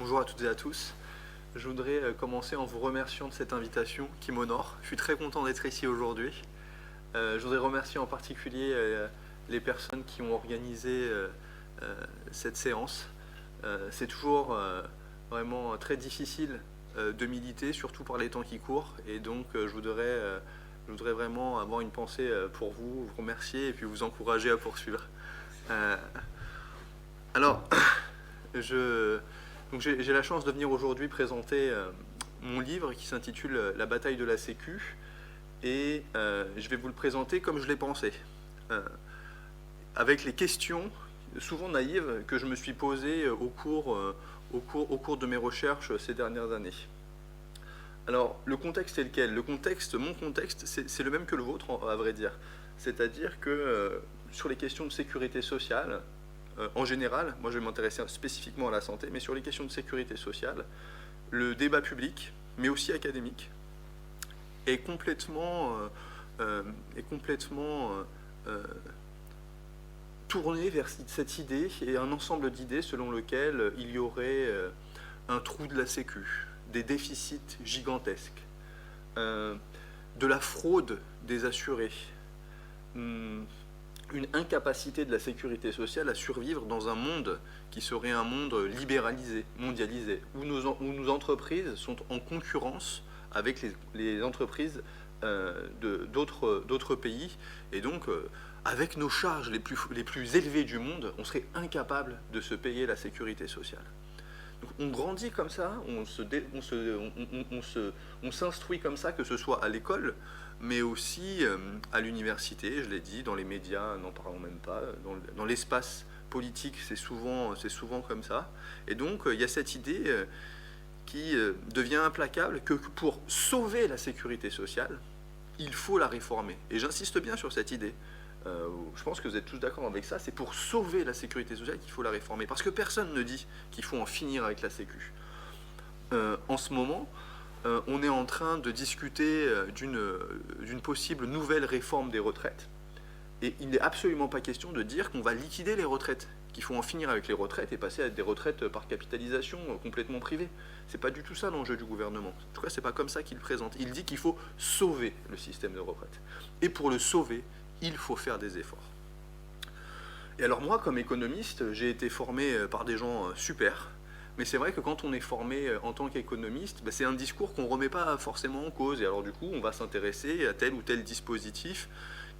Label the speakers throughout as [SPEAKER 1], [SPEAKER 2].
[SPEAKER 1] Bonjour à toutes et à tous. Je voudrais commencer en vous remerciant de cette invitation qui m'honore. Je suis très content d'être ici aujourd'hui. Je voudrais remercier en particulier les personnes qui ont organisé cette séance. C'est toujours vraiment très difficile de militer, surtout par les temps qui courent. Et donc je voudrais vraiment avoir une pensée pour vous, vous remercier et puis vous encourager à poursuivre. Alors, j'ai la chance de venir aujourd'hui présenter mon livre qui s'intitule « La bataille de la Sécu » et je vais vous le présenter comme je l'ai pensé, avec les questions souvent naïves que je me suis posées au cours de mes recherches ces dernières années. Alors, le contexte est lequel? Mon contexte, c'est le même que le vôtre, à vrai dire. C'est-à-dire que sur les questions de sécurité sociale, en général, moi je vais m'intéresser spécifiquement à la santé, mais sur les questions de sécurité sociale, le débat public, mais aussi académique, est complètement tourné vers cette idée et un ensemble d'idées selon lequel il y aurait un trou de la Sécu, des déficits gigantesques, de la fraude des assurés, une incapacité de la sécurité sociale à survivre dans un monde qui serait un monde libéralisé, mondialisé, où nos entreprises sont en concurrence avec les entreprises d'autres pays, et donc avec nos charges les plus élevées du monde, on serait incapable de se payer la sécurité sociale. Donc on grandit comme ça, on s'instruit comme ça, que ce soit à l'école, mais aussi à l'université, je l'ai dit, dans les médias, n'en parlons même pas, dans l'espace politique, c'est souvent comme ça. Et donc il y a cette idée qui devient implacable, que pour sauver la sécurité sociale, il faut la réformer. Et j'insiste bien sur cette idée. Je pense que vous êtes tous d'accord avec ça, c'est pour sauver la sécurité sociale qu'il faut la réformer. Parce que personne ne dit qu'il faut en finir avec la Sécu. En ce moment, on est en train de discuter d'une possible nouvelle réforme des retraites. Et il n'est absolument pas question de dire qu'on va liquider les retraites, qu'il faut en finir avec les retraites et passer à des retraites par capitalisation complètement privées. C'est pas du tout ça l'enjeu du gouvernement. En tout cas, c'est pas comme ça qu'il le présente. Il dit qu'il faut sauver le système de retraite. Et pour le sauver, il faut faire des efforts. Et alors moi, comme économiste, j'ai été formé par des gens super, mais c'est vrai que quand on est formé en tant qu'économiste, c'est un discours qu'on ne remet pas forcément en cause, et alors du coup, on va s'intéresser à tel ou tel dispositif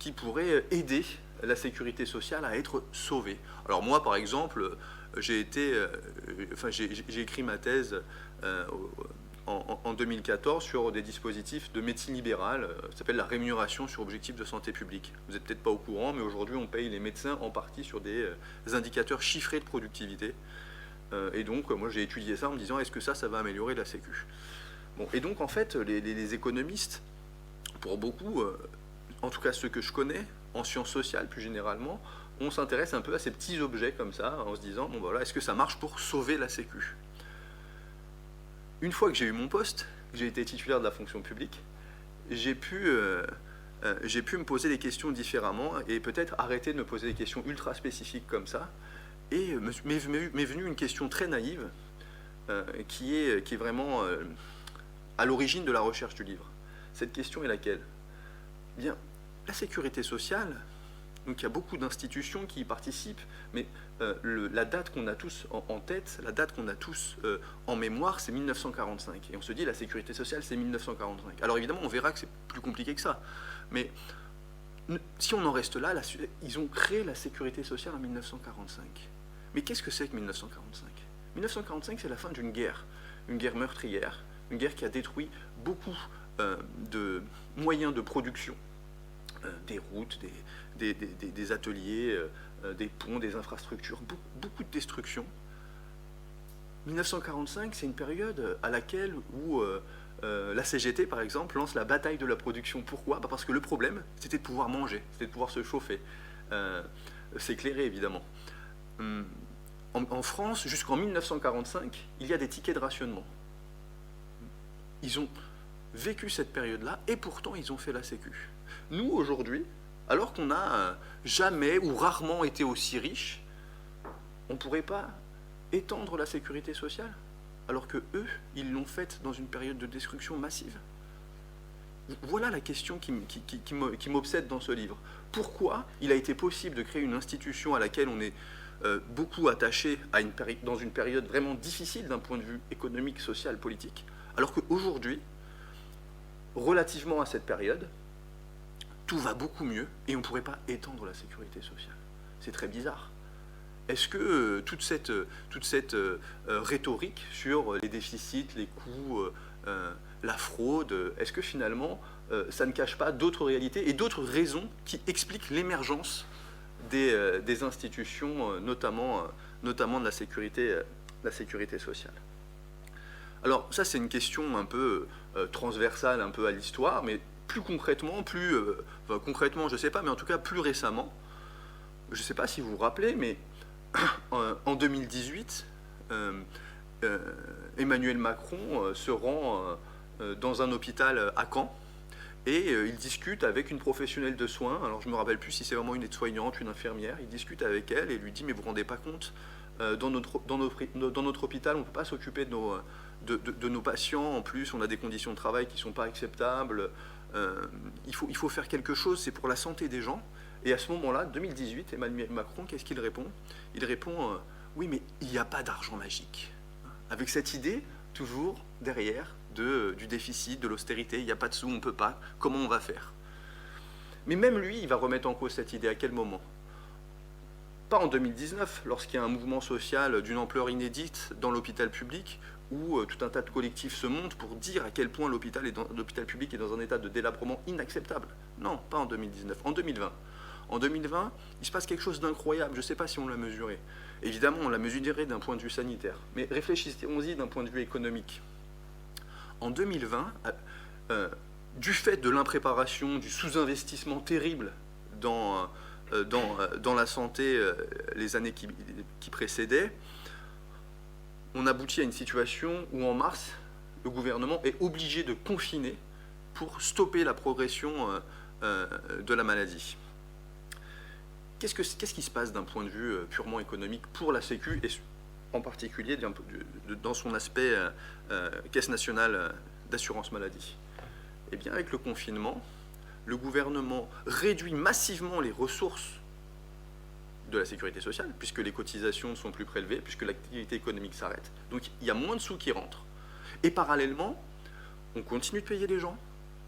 [SPEAKER 1] qui pourrait aider la sécurité sociale à être sauvée. Alors moi, par exemple, j'ai écrit ma thèse en 2014 sur des dispositifs de médecine libérale, ça s'appelle la rémunération sur objectif de santé publique. Vous n'êtes peut-être pas au courant, mais aujourd'hui on paye les médecins en partie sur des indicateurs chiffrés de productivité. Et donc moi j'ai étudié ça en me disant est-ce que ça va améliorer la Sécu. Bon, et donc en fait les économistes, pour beaucoup, en tout cas ceux que je connais, en sciences sociales plus généralement, on s'intéresse un peu à ces petits objets comme ça, en se disant bon voilà, est-ce que ça marche pour sauver la Sécu? Une fois que j'ai eu mon poste, que j'ai été titulaire de la fonction publique, j'ai pu me poser des questions différemment et peut-être arrêter de me poser des questions ultra spécifiques comme ça. Et m'est venue une question très naïve qui est vraiment à l'origine de la recherche du livre. Cette question est laquelle? Bien, la sécurité sociale, donc il y a beaucoup d'institutions qui y participent, mais la date qu'on a tous en tête, la date qu'on a tous en mémoire, c'est 1945. Et on se dit la sécurité sociale, c'est 1945. Alors évidemment, on verra que c'est plus compliqué que ça. Mais si on en reste là, ils ont créé la sécurité sociale en 1945. Mais qu'est-ce que c'est que 1945? 1945, c'est la fin d'une guerre meurtrière, une guerre qui a détruit beaucoup de moyens de production, des routes, des ateliers, des ponts, des infrastructures, beaucoup de destruction. 1945, c'est une période à laquelle où la CGT, par exemple, lance la bataille de la production. Pourquoi? Parce que le problème, c'était de pouvoir manger, c'était de pouvoir se chauffer, s'éclairer, évidemment. En France, jusqu'en 1945, il y a des tickets de rationnement. Ils ont vécu cette période-là, et pourtant, ils ont fait la Sécu. Nous, aujourd'hui, alors qu'on n'a jamais ou rarement été aussi riches, on ne pourrait pas étendre la sécurité sociale? alors que eux, ils l'ont faite dans une période de destruction massive? Voilà la question qui m'obsède dans ce livre. Pourquoi il a été possible de créer une institution à laquelle on est beaucoup attaché dans une période vraiment difficile d'un point de vue économique, social, politique, alors qu'aujourd'hui, relativement à cette période, tout va beaucoup mieux et on ne pourrait pas étendre la sécurité sociale. C'est très bizarre. Est-ce que toute cette rhétorique sur les déficits, les coûts, la fraude, est-ce que finalement ça ne cache pas d'autres réalités et d'autres raisons qui expliquent l'émergence des institutions, notamment de la sécurité sociale? Alors ça, c'est une question un peu transversale, un peu à l'histoire, mais plus concrètement, concrètement, je ne sais pas, mais en tout cas plus récemment, je ne sais pas si vous vous rappelez, mais en 2018, Emmanuel Macron se rend dans un hôpital à Caen et il discute avec une professionnelle de soins. Alors je ne me rappelle plus si c'est vraiment une aide-soignante, une infirmière. Il discute avec elle et lui dit « mais vous ne vous rendez pas compte, dans notre hôpital, on ne peut pas s'occuper de nos patients. En plus, on a des conditions de travail qui ne sont pas acceptables. Il faut faire quelque chose, c'est pour la santé des gens. » Et à ce moment-là, 2018, Emmanuel Macron, qu'est-ce qu'il répond? Il répond oui, mais il n'y a pas d'argent magique. Avec cette idée, toujours derrière, du déficit, de l'austérité, il n'y a pas de sous, on ne peut pas, comment on va faire? Mais même lui, il va remettre en cause cette idée. À quel moment? Pas en 2019, lorsqu'il y a un mouvement social d'une ampleur inédite dans l'hôpital public, où tout un tas de collectifs se montent pour dire à quel point l'hôpital public est dans un état de délabrement inacceptable. Non, pas en 2019, en 2020. En 2020, il se passe quelque chose d'incroyable, je ne sais pas si on l'a mesuré. Évidemment, on l'a mesuré d'un point de vue sanitaire, mais réfléchissons-y d'un point de vue économique. En 2020, du fait de l'impréparation, du sous-investissement terrible dans la santé les années qui précédaient, on aboutit à une situation où en mars, le gouvernement est obligé de confiner pour stopper la progression de la maladie. Qu'est-ce qui se passe d'un point de vue purement économique pour la Sécu, et en particulier dans son aspect Caisse nationale d'assurance maladie? Eh bien, avec le confinement, le gouvernement réduit massivement les ressources de la sécurité sociale, puisque les cotisations ne sont plus prélevées, puisque l'activité économique s'arrête. Donc il y a moins de sous qui rentrent. Et parallèlement, on continue de payer les gens,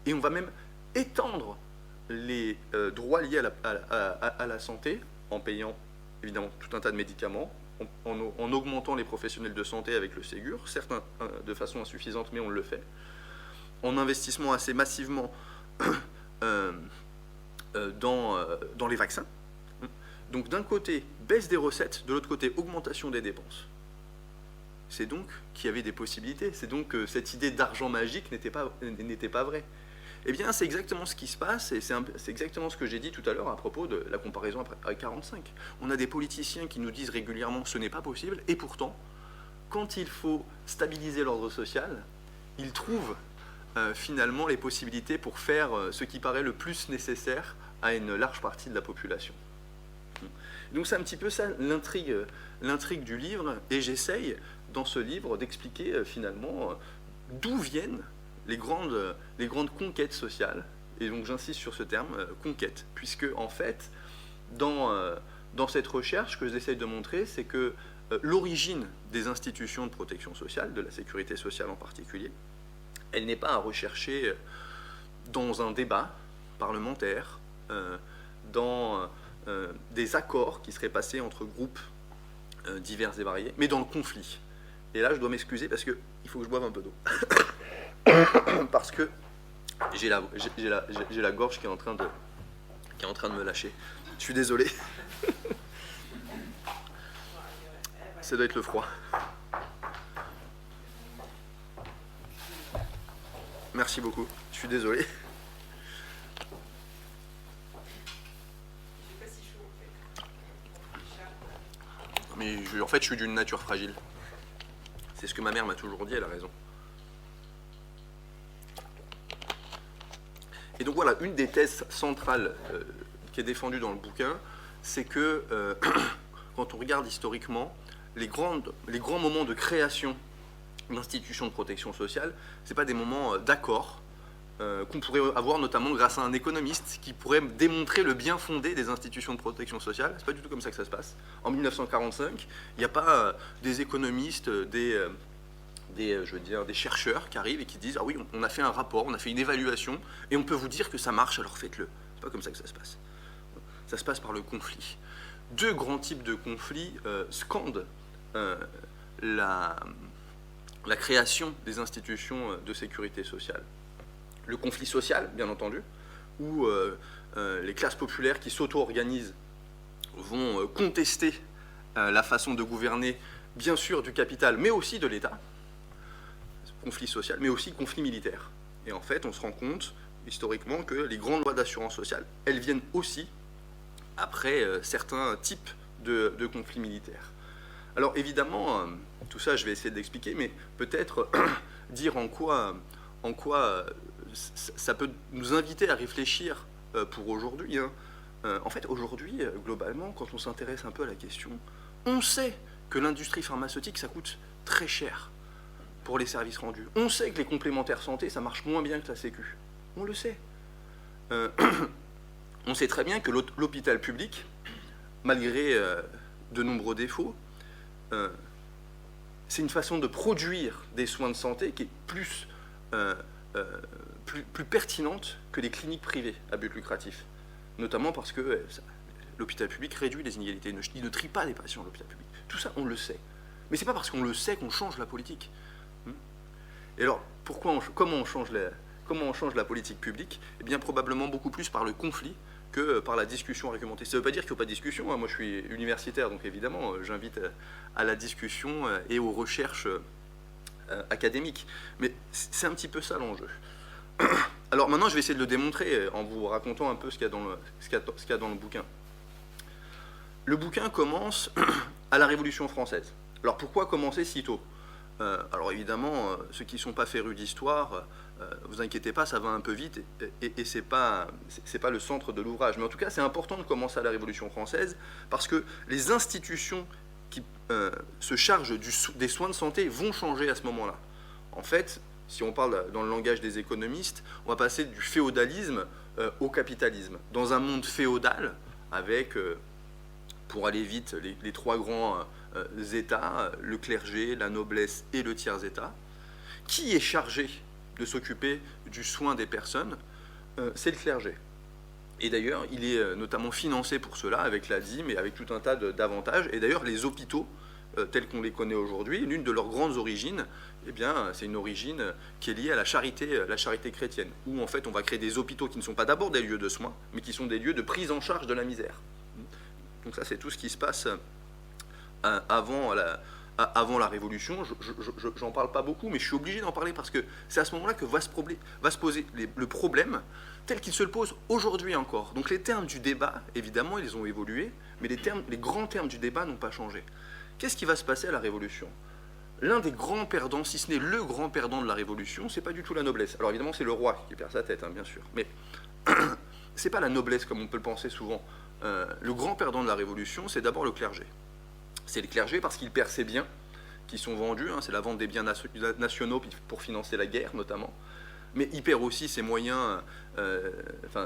[SPEAKER 1] et on va même étendre les droits liés à la santé, en payant évidemment tout un tas de médicaments, en augmentant les professionnels de santé avec le Ségur, certains de façon insuffisante, mais on le fait, en investissement assez massivement dans les vaccins. Donc d'un côté, baisse des recettes, de l'autre côté, augmentation des dépenses. C'est donc qu'il y avait des possibilités, c'est donc que cette idée d'argent magique n'était pas vraie. Eh bien, c'est exactement ce qui se passe, et c'est exactement ce que j'ai dit tout à l'heure à propos de la comparaison avec 45. On a des politiciens qui nous disent régulièrement « ce n'est pas possible », et pourtant, quand il faut stabiliser l'ordre social, ils trouvent finalement les possibilités pour faire ce qui paraît le plus nécessaire à une large partie de la population. Donc c'est un petit peu ça l'intrigue du livre, et j'essaye dans ce livre d'expliquer finalement d'où viennent les grandes conquêtes sociales, et donc j'insiste sur ce terme, conquête, puisque en fait, dans cette recherche, ce que j'essaye de montrer, c'est que l'origine des institutions de protection sociale, de la sécurité sociale en particulier, elle n'est pas à rechercher dans un débat parlementaire, dans des accords qui seraient passés entre groupes divers et variés, mais dans le conflit. Et là, je dois m'excuser parce qu'il faut que je boive un peu d'eau. Parce que j'ai la gorge qui est en train de me lâcher. Je suis désolé. Ça doit être le froid. Merci beaucoup. Je suis désolé. Mais en fait, je suis d'une nature fragile. C'est ce que ma mère m'a toujours dit, elle a raison. Et donc voilà, une des thèses centrales qui est défendue dans le bouquin, c'est que quand on regarde historiquement, les grands moments de création d'institutions de protection sociale, ce n'est pas des moments d'accord qu'on pourrait avoir notamment grâce à un économiste qui pourrait démontrer le bien fondé des institutions de protection sociale. C'est pas du tout comme ça que ça se passe. En 1945, il n'y a pas des économistes, des chercheurs qui arrivent et qui disent « Ah oui, on a fait un rapport, on a fait une évaluation, et on peut vous dire que ça marche, alors faites-le ». C'est pas comme ça que ça se passe. Ça se passe par le conflit. Deux grands types de conflits scandent la création des institutions de sécurité sociale. Le conflit social, bien entendu, où les classes populaires qui s'auto-organisent vont contester la façon de gouverner, bien sûr, du capital, mais aussi de l'État. Conflit social, mais aussi conflit militaire. Et en fait, on se rend compte, historiquement, que les grandes lois d'assurance sociale, elles viennent aussi après certains types de conflits militaires. Alors évidemment, tout ça, je vais essayer d'expliquer, mais peut-être dire en quoi ça peut nous inviter à réfléchir pour aujourd'hui. En fait, aujourd'hui, globalement, quand on s'intéresse un peu à la question, on sait que l'industrie pharmaceutique, ça coûte très cher pour les services rendus. On sait que les complémentaires santé, ça marche moins bien que la Sécu. On le sait. On sait très bien que l'hôpital public, malgré de nombreux défauts, c'est une façon de produire des soins de santé qui est plus pertinente que les cliniques privées à but lucratif. Notamment parce que l'hôpital public réduit les inégalités. Il ne trie pas les patients, l'hôpital public. Tout ça, on le sait. Mais c'est pas parce qu'on le sait qu'on change la politique. Et alors, comment on change la politique publique? Eh bien, probablement beaucoup plus par le conflit que par la discussion argumentée. Ça ne veut pas dire qu'il n'y a pas de discussion. Moi, je suis universitaire, donc évidemment, j'invite à la discussion et aux recherches académiques. Mais c'est un petit peu ça l'enjeu. Alors maintenant, je vais essayer de le démontrer en vous racontant un peu ce qu'il y a dans le bouquin. Le bouquin commence à la Révolution française. Alors pourquoi commencer si tôt? Alors évidemment, ceux qui ne sont pas férus d'histoire, vous inquiétez pas, ça va un peu vite et c'est pas le centre de l'ouvrage. Mais en tout cas, c'est important de commencer à la Révolution française parce que les institutions qui se chargent des soins de santé vont changer à ce moment-là. En fait, si on parle dans le langage des économistes, on va passer du féodalisme au capitalisme. Dans un monde féodal, avec, pour aller vite, les trois grands États, le clergé, la noblesse et le tiers-État, qui est chargé de s'occuper du soin des personnes? C'est le clergé. Et d'ailleurs, il est notamment financé pour cela avec la dîme et avec tout un tas d'avantages. Et d'ailleurs, les hôpitaux, tels qu'on les connaît aujourd'hui, l'une de leurs grandes origines, eh bien, c'est une origine qui est liée à la charité chrétienne, où en fait on va créer des hôpitaux qui ne sont pas d'abord des lieux de soins, mais qui sont des lieux de prise en charge de la misère. Donc ça, c'est tout ce qui se passe avant la Révolution. J'en parle pas beaucoup, mais je suis obligé d'en parler parce que c'est à ce moment-là que va se poser le problème tel qu'il se le pose aujourd'hui encore. Donc les termes du débat, évidemment, ils ont évolué, mais les grands termes du débat n'ont pas changé. Qu'est-ce qui va se passer à la Révolution? L'un des grands perdants, si ce n'est le grand perdant de la Révolution, c'est pas du tout la noblesse. Alors évidemment, c'est le roi qui perd sa tête, bien sûr, mais c'est pas la noblesse comme on peut le penser souvent. Le grand perdant de la Révolution, c'est d'abord le clergé. C'est le clergé parce qu'il perd ses biens qui sont vendus, c'est la vente des biens nationaux pour financer la guerre notamment, mais il perd aussi ses moyens,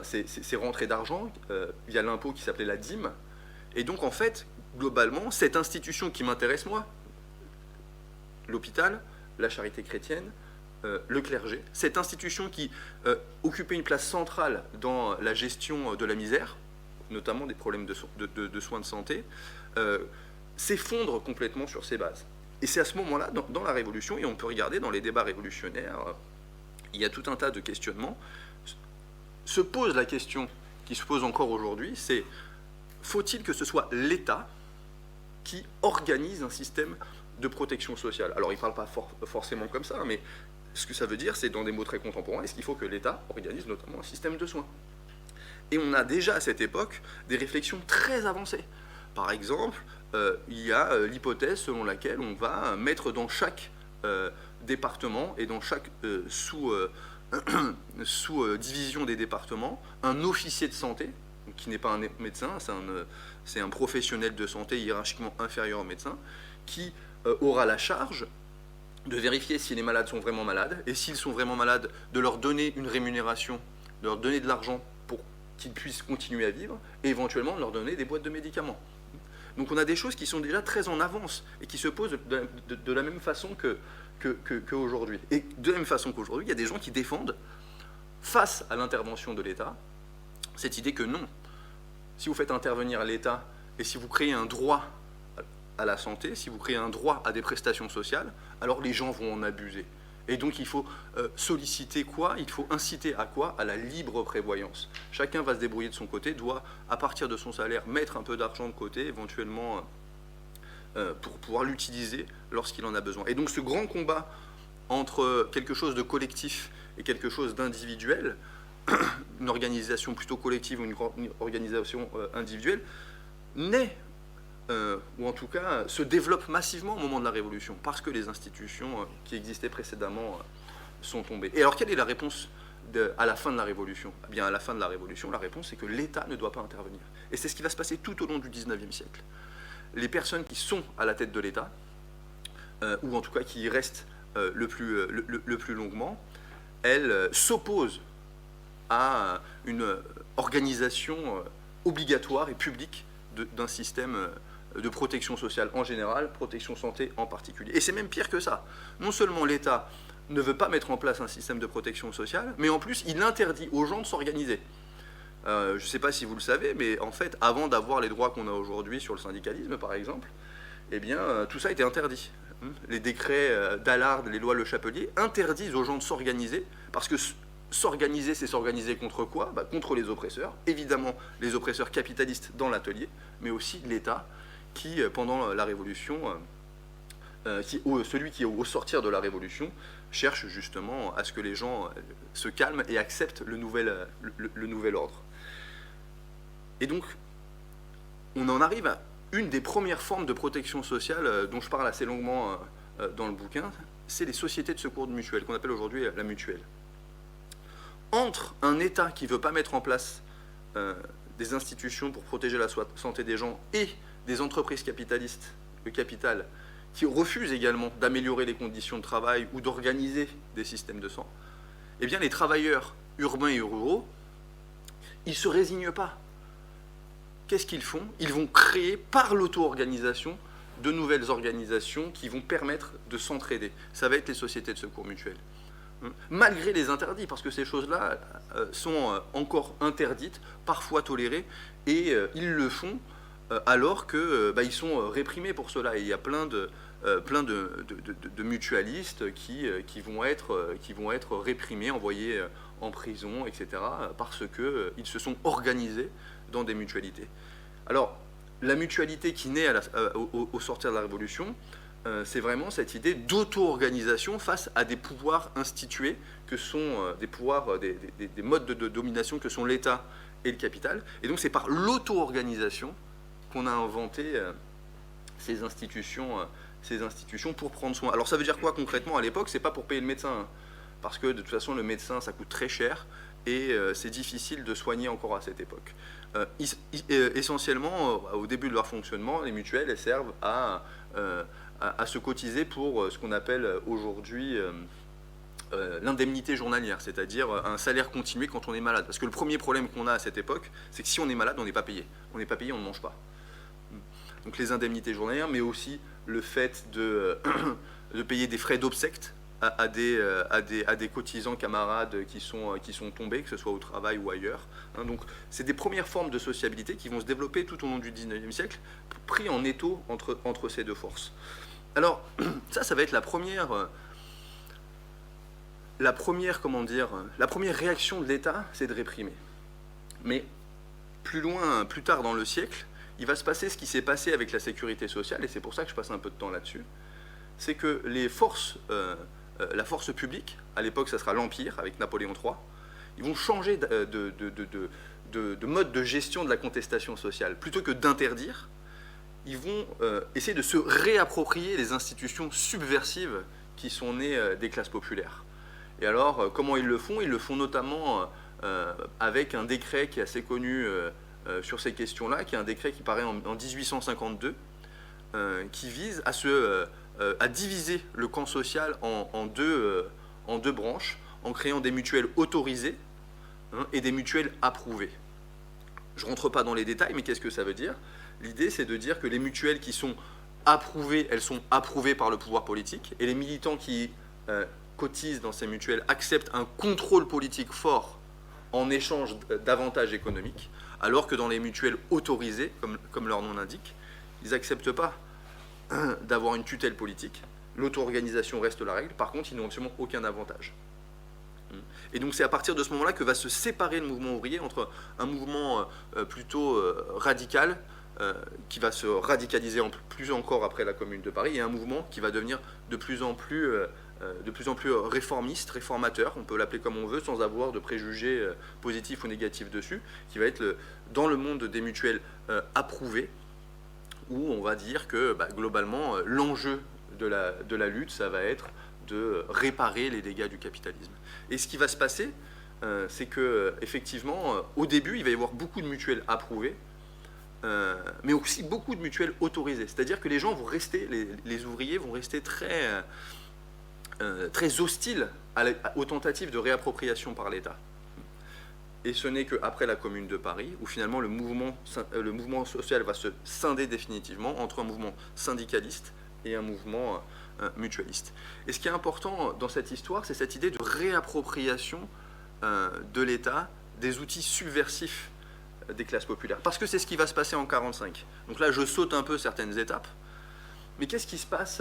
[SPEAKER 1] ses rentrées d'argent via l'impôt qui s'appelait la dîme. Et donc en fait, globalement, cette institution qui m'intéresse moi, l'hôpital, la charité chrétienne, le clergé, cette institution qui occupait une place centrale dans la gestion de la misère, notamment des problèmes de soins de santé, s'effondre complètement sur ses bases. Et c'est à ce moment-là, dans la Révolution, et on peut regarder dans les débats révolutionnaires, il y a tout un tas de questionnements, se pose la question qui se pose encore aujourd'hui, c'est faut-il que ce soit l'État qui organise un système de protection sociale? Alors il ne parle pas forcément comme ça, mais ce que ça veut dire, c'est dans des mots très contemporains, est-ce qu'il faut que l'État organise notamment un système de soins? Et on a déjà à cette époque des réflexions très avancées. Par exemple, il y a l'hypothèse selon laquelle on va mettre dans chaque département et dans chaque sous-division des départements un officier de santé, qui n'est pas un médecin, c'est un professionnel de santé hiérarchiquement inférieur au médecin, qui aura la charge de vérifier si les malades sont vraiment malades, et s'ils sont vraiment malades, de leur donner une rémunération, de leur donner de l'argent pour qu'ils puissent continuer à vivre, et éventuellement de leur donner des boîtes de médicaments. Donc on a des choses qui sont déjà très en avance, et qui se posent de la même façon qu'aujourd'hui. Et de la même façon qu'aujourd'hui, il y a des gens qui défendent, face à l'intervention de l'État, cette idée que non, si vous faites intervenir l'État, et si vous créez un droit à la santé, si vous créez un droit à des prestations sociales, alors les gens vont en abuser. Et donc il faut solliciter quoi? Il faut inciter à quoi? À la libre prévoyance. Chacun va se débrouiller de son côté, doit, à partir de son salaire, mettre un peu d'argent de côté, éventuellement pour pouvoir l'utiliser lorsqu'il en a besoin. Et donc ce grand combat entre quelque chose de collectif et quelque chose d'individuel, une organisation plutôt collective ou une organisation individuelle, naît, ou en tout cas se développe massivement au moment de la Révolution, parce que les institutions qui existaient précédemment sont tombées. Et alors quelle est la réponse à la fin de la Révolution? Eh bien, à la fin de la Révolution, la réponse c'est que l'État ne doit pas intervenir. Et c'est ce qui va se passer tout au long du XIXe siècle. Les personnes qui sont à la tête de l'État, ou en tout cas qui y restent le plus longuement, elles s'opposent à une organisation obligatoire et publique d'un système de protection sociale en général, protection santé en particulier. Et c'est même pire que ça. Non seulement l'État ne veut pas mettre en place un système de protection sociale, mais en plus il interdit aux gens de s'organiser. Je ne sais pas si vous le savez, mais en fait, avant d'avoir les droits qu'on a aujourd'hui sur le syndicalisme, par exemple, eh bien, tout ça était interdit. Les décrets d'Allard, les lois Le Chapelier, interdisent aux gens de s'organiser, parce que s'organiser, c'est s'organiser contre quoi? Contre les oppresseurs, évidemment les oppresseurs capitalistes dans l'atelier, mais aussi l'État qui, pendant la Révolution, celui qui, au sortir de la Révolution, cherche justement à ce que les gens se calment et acceptent le nouvel ordre. Et donc, on en arrive à une des premières formes de protection sociale dont je parle assez longuement dans le bouquin, c'est les sociétés de secours de mutuelle, qu'on appelle aujourd'hui la mutuelle. Entre un État qui ne veut pas mettre en place des institutions pour protéger la santé des gens et des entreprises capitalistes, le capital, qui refusent également d'améliorer les conditions de travail ou d'organiser des systèmes de sang, eh bien les travailleurs urbains et ruraux, ils ne se résignent pas. Qu'est-ce qu'ils font? Ils vont créer par l'auto-organisation de nouvelles organisations qui vont permettre de s'entraider. Ça va être les sociétés de secours mutuels. Malgré les interdits, parce que ces choses-là sont encore interdites, parfois tolérées, et ils le font alors qu'ils sont réprimés pour cela. Et il y a plein de mutualistes qui vont être réprimés, envoyés en prison, etc., parce qu'ils se sont organisés dans des mutualités. Alors, la mutualité qui naît au sortir de la Révolution, c'est vraiment cette idée d'auto-organisation face à des pouvoirs institués, que sont des pouvoirs, des modes de domination que sont l'État et le capital. Et donc c'est par l'auto-organisation qu'on a inventé ces institutions pour prendre soin. Alors ça veut dire quoi concrètement à l'époque? C'est pas pour payer le médecin, hein, parce que de toute façon le médecin ça coûte très cher, et c'est difficile de soigner encore à cette époque. Essentiellement, au début de leur fonctionnement, les mutuelles elles servent à se cotiser pour ce qu'on appelle aujourd'hui l'indemnité journalière, c'est-à-dire un salaire continué quand on est malade. Parce que le premier problème qu'on a à cette époque, c'est que si on est malade, on n'est pas payé. On n'est pas payé, on ne mange pas. Donc les indemnités journalières, mais aussi le fait de payer des frais d'obsèques à des cotisants camarades qui sont tombés, que ce soit au travail ou ailleurs. Donc c'est des premières formes de sociabilité qui vont se développer tout au long du XIXe siècle, pris en étau entre ces deux forces. Alors ça va être la première réaction de l'État, c'est de réprimer. Mais plus tard dans le siècle, il va se passer ce qui s'est passé avec la sécurité sociale, et c'est pour ça que je passe un peu de temps là-dessus, c'est que les forces, la force publique, à l'époque ça sera l'Empire avec Napoléon III, ils vont changer de mode de gestion de la contestation sociale. Plutôt que d'interdire, ils vont essayer de se réapproprier les institutions subversives qui sont nées des classes populaires. Et alors, comment ils le font? Ils le font notamment avec un décret qui est assez connu sur ces questions-là, qui est un décret qui paraît en 1852, qui vise à se a divisé le camp social en deux branches, en créant des mutuelles autorisées, hein, et des mutuelles approuvées. Je ne rentre pas dans les détails, mais qu'est-ce que ça veut dire? L'idée, c'est de dire que les mutuelles qui sont approuvées, elles sont approuvées par le pouvoir politique, et les militants qui cotisent dans ces mutuelles acceptent un contrôle politique fort en échange d'avantages économiques, alors que dans les mutuelles autorisées, comme leur nom l'indique, ils n'acceptent pas d'avoir une tutelle politique. L'auto-organisation reste la règle, par contre, ils n'ont absolument aucun avantage. Et donc c'est à partir de ce moment-là que va se séparer le mouvement ouvrier entre un mouvement plutôt radical, qui va se radicaliser plus encore après la Commune de Paris, et un mouvement qui va devenir de plus en plus réformiste, réformateur, on peut l'appeler comme on veut, sans avoir de préjugés positifs ou négatifs dessus, qui va être dans le monde des mutuelles approuvées, où on va dire que globalement, l'enjeu de la lutte, ça va être de réparer les dégâts du capitalisme. Et ce qui va se passer, c'est que effectivement, au début, il va y avoir beaucoup de mutuelles approuvées, mais aussi beaucoup de mutuelles autorisées. C'est-à-dire que les gens vont rester, les ouvriers vont rester très hostiles aux tentatives de réappropriation par l'État. Et ce n'est qu'après la Commune de Paris, où finalement le mouvement social va se scinder définitivement entre un mouvement syndicaliste et un mouvement mutualiste. Et ce qui est important dans cette histoire, c'est cette idée de réappropriation de l'État des outils subversifs des classes populaires. Parce que c'est ce qui va se passer en 1945. Donc là, je saute un peu certaines étapes. Mais qu'est-ce qui se passe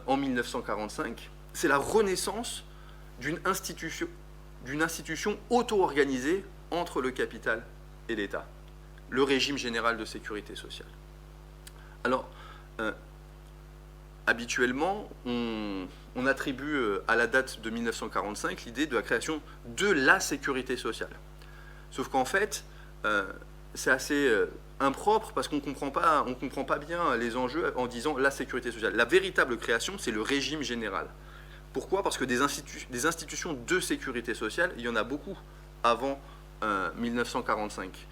[SPEAKER 1] en 1945? C'est la renaissance d'une institution auto-organisée entre le capital et l'État, le régime général de sécurité sociale. Alors, habituellement, on attribue à la date de 1945 l'idée de la création de la sécurité sociale. Sauf qu'en fait, c'est assez impropre parce qu'on ne comprend pas bien les enjeux en disant la sécurité sociale. La véritable création, c'est le régime général. Pourquoi? Parce que des institutions de sécurité sociale, il y en a beaucoup avant 1945.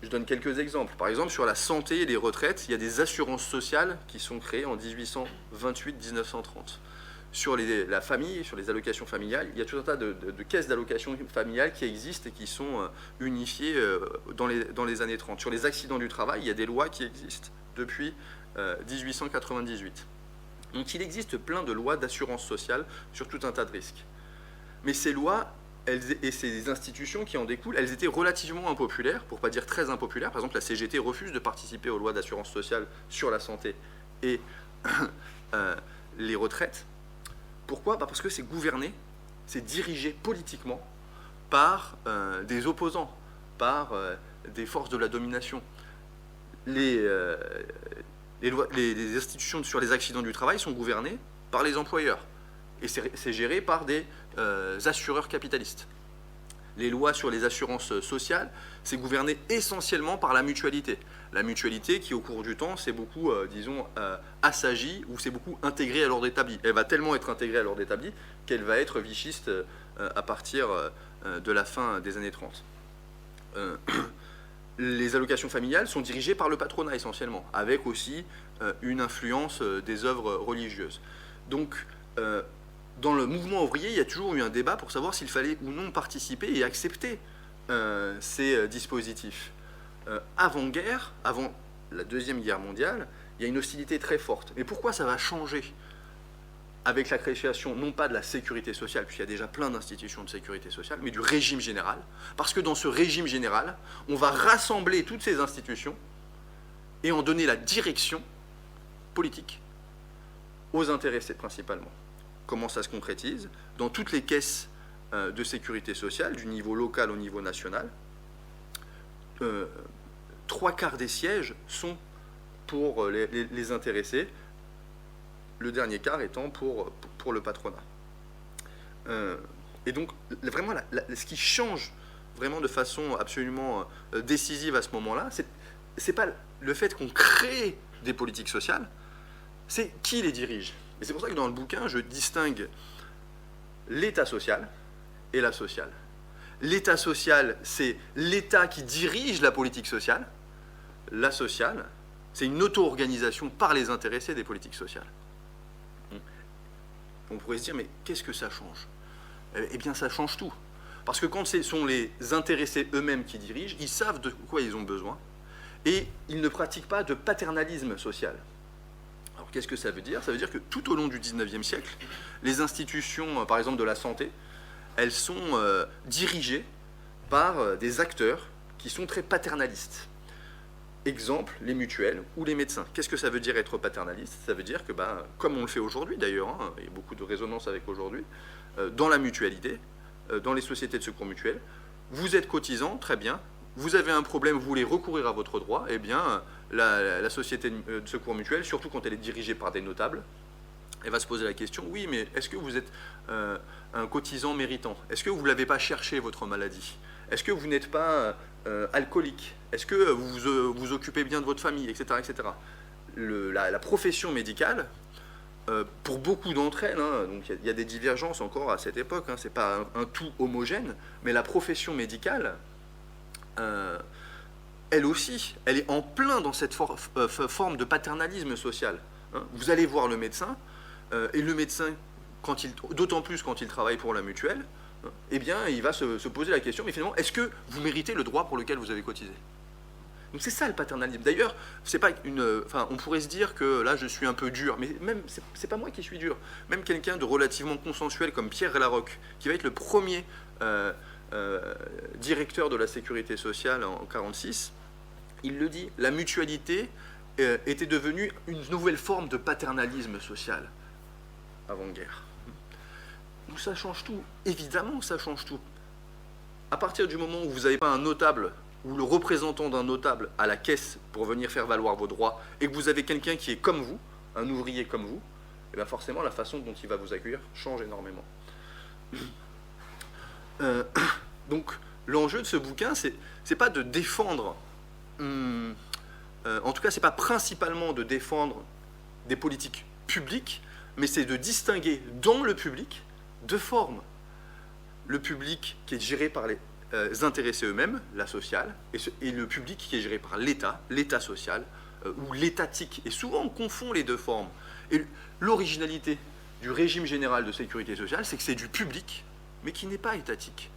[SPEAKER 1] Je donne quelques exemples. Par exemple, sur la santé et les retraites, il y a des assurances sociales qui sont créées en 1828-1930. Sur la famille, sur les allocations familiales, il y a tout un tas de caisses d'allocations familiales qui existent et qui sont unifiées dans les années 30. Sur les accidents du travail, il y a des lois qui existent depuis 1898. Donc il existe plein de lois d'assurance sociale sur tout un tas de risques. Mais ces lois et ces institutions qui en découlent, elles étaient relativement impopulaires, pour ne pas dire très impopulaires. Par exemple, la CGT refuse de participer aux lois d'assurance sociale sur la santé et les retraites. Pourquoi? Parce que c'est gouverné, c'est dirigé politiquement par des opposants, par des forces de la domination. Les institutions sur les accidents du travail sont gouvernées par les employeurs. Et c'est géré par des assureurs capitalistes. Les lois sur les assurances sociales, c'est gouverné essentiellement par la mutualité. La mutualité qui, au cours du temps, s'est beaucoup, assagie ou s'est beaucoup intégrée à l'ordre établi. Elle va tellement être intégrée à l'ordre établi qu'elle va être vichiste à partir de la fin des années 30. Les allocations familiales sont dirigées par le patronat essentiellement, avec aussi une influence des œuvres religieuses. Donc, dans le mouvement ouvrier, il y a toujours eu un débat pour savoir s'il fallait ou non participer et accepter ces dispositifs. Avant-guerre, avant la Deuxième Guerre mondiale, il y a une hostilité très forte. Mais pourquoi ça va changer avec la création, non pas de la sécurité sociale, puisqu'il y a déjà plein d'institutions de sécurité sociale, mais du régime général? Parce que dans ce régime général, on va rassembler toutes ces institutions et en donner la direction politique aux intéressés principalement. Comment ça se concrétise? Dans toutes les caisses de sécurité sociale, du niveau local au niveau national, 3/4 des sièges sont pour les intéressés, le dernier quart étant pour le patronat. Et donc, vraiment, ce qui change vraiment de façon absolument décisive à ce moment-là, c'est pas le fait qu'on crée des politiques sociales, c'est qui les dirige. Et c'est pour ça que dans le bouquin, je distingue l'État social et la sociale. L'État social, c'est l'État qui dirige la politique sociale. La sociale, C'est une auto-organisation par les intéressés des politiques sociales. On pourrait se dire, mais qu'est-ce que ça change? Eh bien, ça change tout. Parce que quand ce sont les intéressés eux-mêmes qui dirigent, ils savent de quoi ils ont besoin et ils ne pratiquent pas de paternalisme social. Alors, qu'est-ce que ça veut dire? Ça veut dire que tout au long du XIXe siècle, les institutions, par exemple de la santé, elles sont dirigées par des acteurs qui sont très paternalistes. Exemple, les mutuelles ou les médecins. Qu'est-ce que ça veut dire être paternaliste? Ça veut dire que, comme on le fait aujourd'hui d'ailleurs, hein, il y a beaucoup de résonance avec aujourd'hui, dans la mutualité, dans les sociétés de secours mutuels, vous êtes cotisant, très bien, vous avez un problème, vous voulez recourir à votre droit, eh bien, la société de secours mutuel, surtout quand elle est dirigée par des notables, elle va se poser la question, oui, mais est-ce que vous êtes un cotisant méritant? Est-ce que vous ne l'avez pas cherché, votre maladie? Est-ce que vous n'êtes pas alcoolique? Est-ce que vous vous occupez bien de votre famille, etc. etc. La profession médicale, pour beaucoup d'entre elles, hein, donc il y a des divergences encore à cette époque, hein, ce n'est pas un tout homogène, mais la profession médicale, elle aussi, elle est en plein dans cette forme de paternalisme social. Hein. Vous allez voir le médecin, et le médecin, d'autant plus quand il travaille pour la mutuelle, eh bien, il va se poser la question, mais finalement, est-ce que vous méritez le droit pour lequel vous avez cotisé? Donc c'est ça le paternalisme. D'ailleurs, c'est pas on pourrait se dire que là, je suis un peu dur, mais même, c'est pas moi qui suis dur. Même quelqu'un de relativement consensuel comme Pierre Laroque, qui va être le premier directeur de la sécurité sociale en 1946, il le dit, la mutualité était devenue une nouvelle forme de paternalisme social avant-guerre. Donc ça change tout. Évidemment, ça change tout. À partir du moment où vous n'avez pas un notable ou le représentant d'un notable à la caisse pour venir faire valoir vos droits, et que vous avez quelqu'un qui est comme vous, un ouvrier comme vous, et bien forcément la façon dont il va vous accueillir change énormément. Donc l'enjeu de ce bouquin, c'est pas de défendre, en tout cas c'est pas principalement de défendre des politiques publiques, mais c'est de distinguer dans le public deux formes. Le public qui est géré par les intéressés eux-mêmes, la sociale, et le public qui est géré par l'État, l'État social, ou l'étatique. Et souvent on confond les deux formes. Et l'originalité du régime général de sécurité sociale, c'est que c'est du public, mais qui n'est pas étatique.